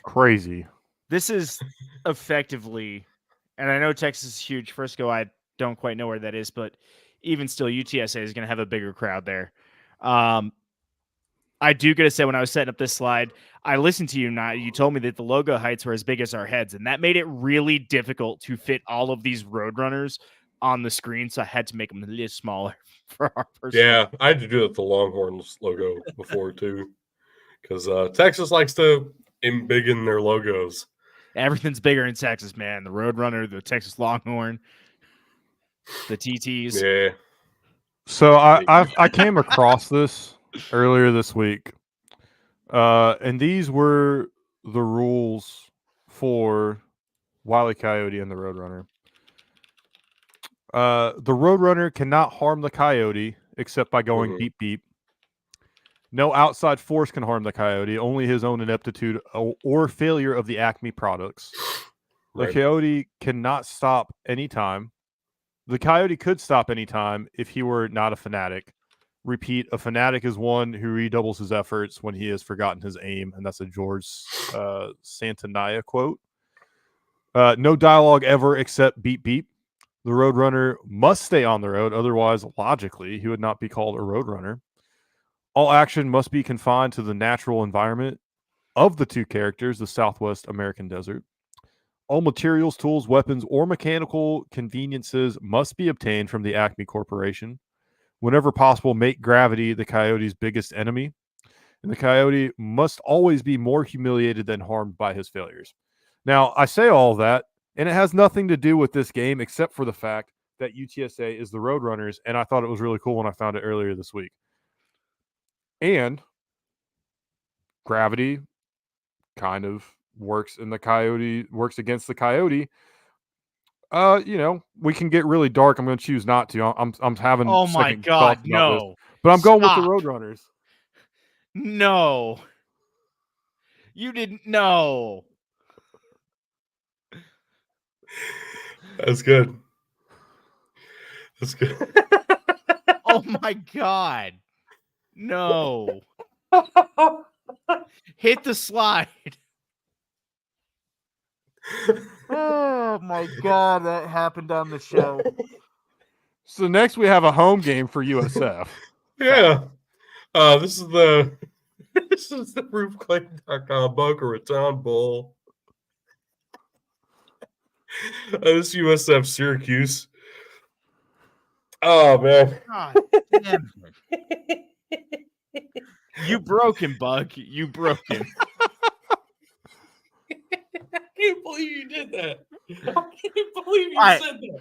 Crazy. This is effectively, and I know Texas is huge. Frisco, I don't quite know where that is, but even still, UTSA is going to have a bigger crowd there. I do got to say, when I was setting up this slide, I listened to you. Now you told me that the logo heights were as big as our heads, and that made it really difficult to fit all of these Roadrunners on the screen. So I had to make them a little smaller for our person. Yeah, I had to do it with the Longhorns logo before too, because Texas likes to embiggen their logos. Everything's bigger in Texas, man. The Roadrunner, the Texas Longhorn, the TTs. Yeah. So I came across this earlier this week, and these were the rules for Wile E. Coyote and the Roadrunner. The Roadrunner cannot harm the Coyote except by going beep beep. No outside force can harm the Coyote, only his own ineptitude or failure of the Acme products. The Right. Coyote cannot stop anytime. The Coyote could stop anytime if he were not a fanatic. Repeat, a fanatic is one who redoubles his efforts when he has forgotten his aim, and that's a George Santania quote. No dialogue ever except beep beep. The Roadrunner must stay on the road, otherwise, logically, he would not be called a Roadrunner. All action must be confined to the natural environment of the two characters, the Southwest American desert. All materials, tools, weapons, or mechanical conveniences must be obtained from the Acme Corporation. Whenever possible, make gravity the Coyote's biggest enemy. And the Coyote must always be more humiliated than harmed by his failures. Now, I say all that, and it has nothing to do with this game except for the fact that UTSA is the Roadrunners, and I thought it was really cool when I found it earlier this week. And gravity kind of works against the Coyote. We can get really dark. I'm going to choose not to. I'm having Oh my second God, thoughts about this. no. But I'm going with the Stop. Roadrunners. No. You didn't know. That's good. That's good. Oh my God. No. Hit the slide. Oh my God, that happened on the show. So next we have a home game for USF. Yeah. This is the roofclaim.com Boca Raton Bowl. This USF Syracuse. Oh man. God damn it. You broke him, Bug. You broke him. I can't believe you did that. I can't believe you All right. said that.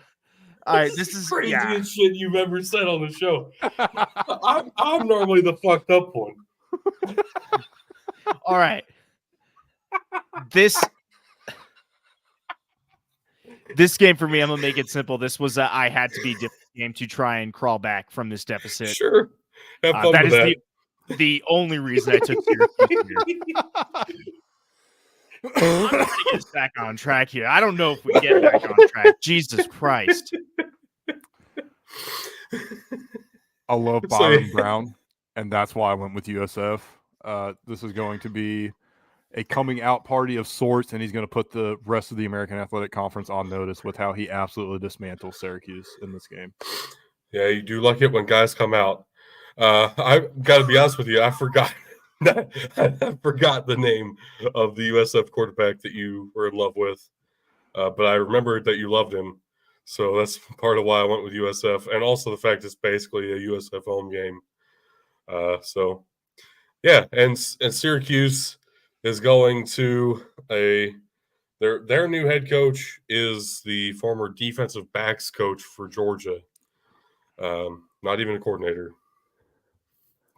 All right, this is the craziest yeah. shit you've ever said on the show. I'm normally the fucked up one. All right. This game for me, I'm gonna make it simple. This was I had to be different game to try and crawl back from this deficit. Sure. Have fun that with is that. the only reason I took Syracuse here. I'm trying to get us back on track here. I don't know if we get back on track. Jesus Christ. I love Byron Brown, and that's why I went with USF. This is going to be a coming out party of sorts, and he's going to put the rest of the American Athletic Conference on notice with how he absolutely dismantles Syracuse in this game. Yeah, you do like it when guys come out. I got to be honest with you. I forgot. I forgot the name of the USF quarterback that you were in love with, but I remembered that you loved him. So that's part of why I went with USF, and also the fact it's basically a USF home game. So, yeah, and Syracuse is going to their new head coach is the former defensive backs coach for Georgia. Not even a coordinator.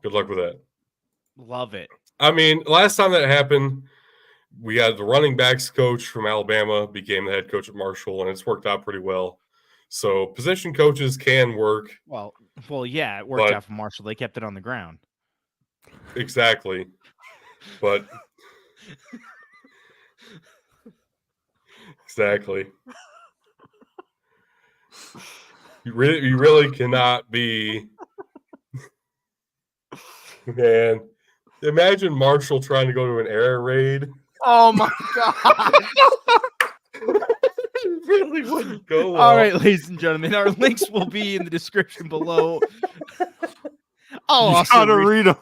Good luck with that. Love it. I mean, last time that happened, we had the running backs coach from Alabama became the head coach at Marshall, and it's worked out pretty well. So position coaches can work. Well, yeah, it worked out for Marshall. They kept it on the ground. Exactly. But exactly. You really cannot be. Man, imagine Marshall trying to go to an air raid. Oh my god! It really wouldn't go well. All right, ladies and gentlemen, our links will be in the description below. I'll read them.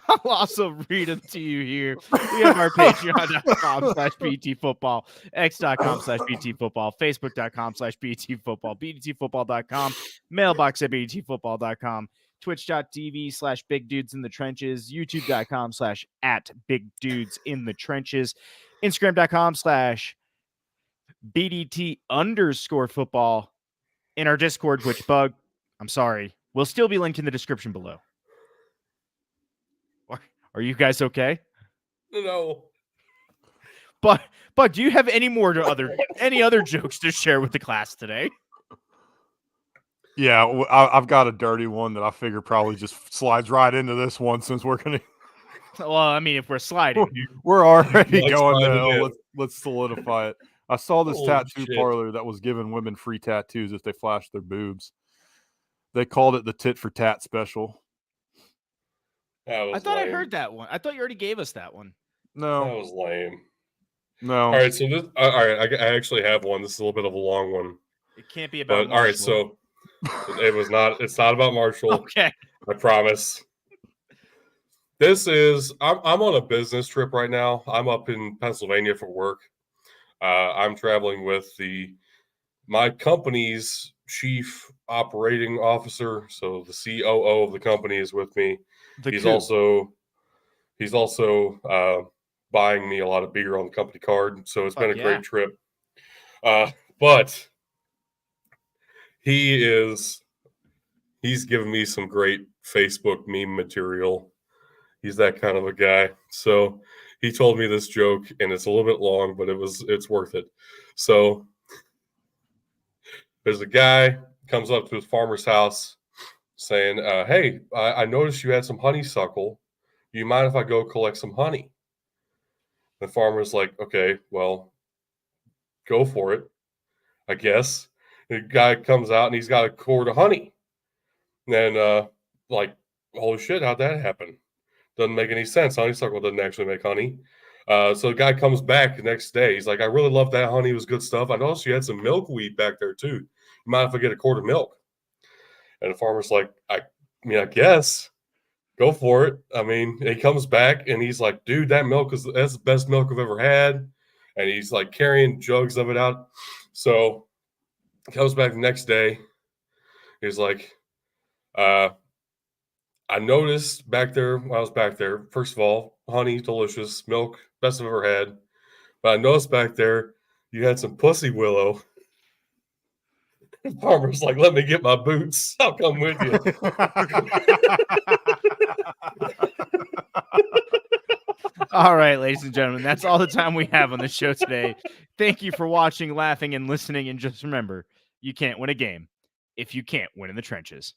I'll also read them to you here. We have our patreon.com/BTFootball, x.com/BTFootball, facebook.com/BTFootball, BTFootball.com, mailbox at BTFootball.com, twitch.tv/BigDudesInTheTrenches, youtube.com/@BigDudesInTheTrenches, instagram.com/BDT_football, in our Discord, which bug, I'm sorry, will still be linked in the description below. Are you guys okay? No. But do you have any other jokes to share with the class today? Yeah, I've got a dirty one that I figure probably just slides right into this one since we're gonna. Well, I mean, if we're sliding, We're already Like going sliding to. in. Let's solidify it. I saw this Holy tattoo shit. parlor that was giving women free tattoos if they flashed their boobs. They called it the tit for tat special. I thought lame. I heard that one. I thought you already gave us that one. That No, was lame. no. All right, so this. All right, I actually have one. This is a little bit of a long one, It can't be about. but all right. Marshall. So it was not. It's not about Marshall. Okay. I promise. This is. I'm on a business trip right now. I'm up in Pennsylvania for work. I'm traveling with my company's chief operating officer. So the COO of the company is with me. He's also buying me a lot of beer on the company card. So it's been a great trip. But he's given me some great Facebook meme material. He's that kind of a guy. So he told me this joke, and it's a little bit long, but it's worth it. So there's a guy comes up to his farmer's house saying, hey, I noticed you had some honeysuckle. Do you mind if I go collect some honey? The farmer's like, okay, well, go for it, I guess. The guy comes out, and he's got a quart of honey. And like, holy shit, how'd that happen? Doesn't make any sense. Honeysuckle doesn't actually make honey. So the guy comes back the next day. He's like, I really love that honey. It was good stuff. I noticed you had some milkweed back there too. You mind if I get a quart of milk? And the farmer's like, I guess. Go for it. I mean, he comes back and he's like, dude, that's the best milk I've ever had. And he's like carrying jugs of it out. So he comes back the next day. He's like, I noticed back there when I was back there, first of all, honey, delicious, milk, best I've ever had. But I noticed back there you had some pussy willow. The farmer's like, let me get my boots. I'll come with you. All right, ladies and gentlemen, that's all the time we have on the show today. Thank you for watching, laughing, and listening. And just remember, you can't win a game if you can't win in the trenches.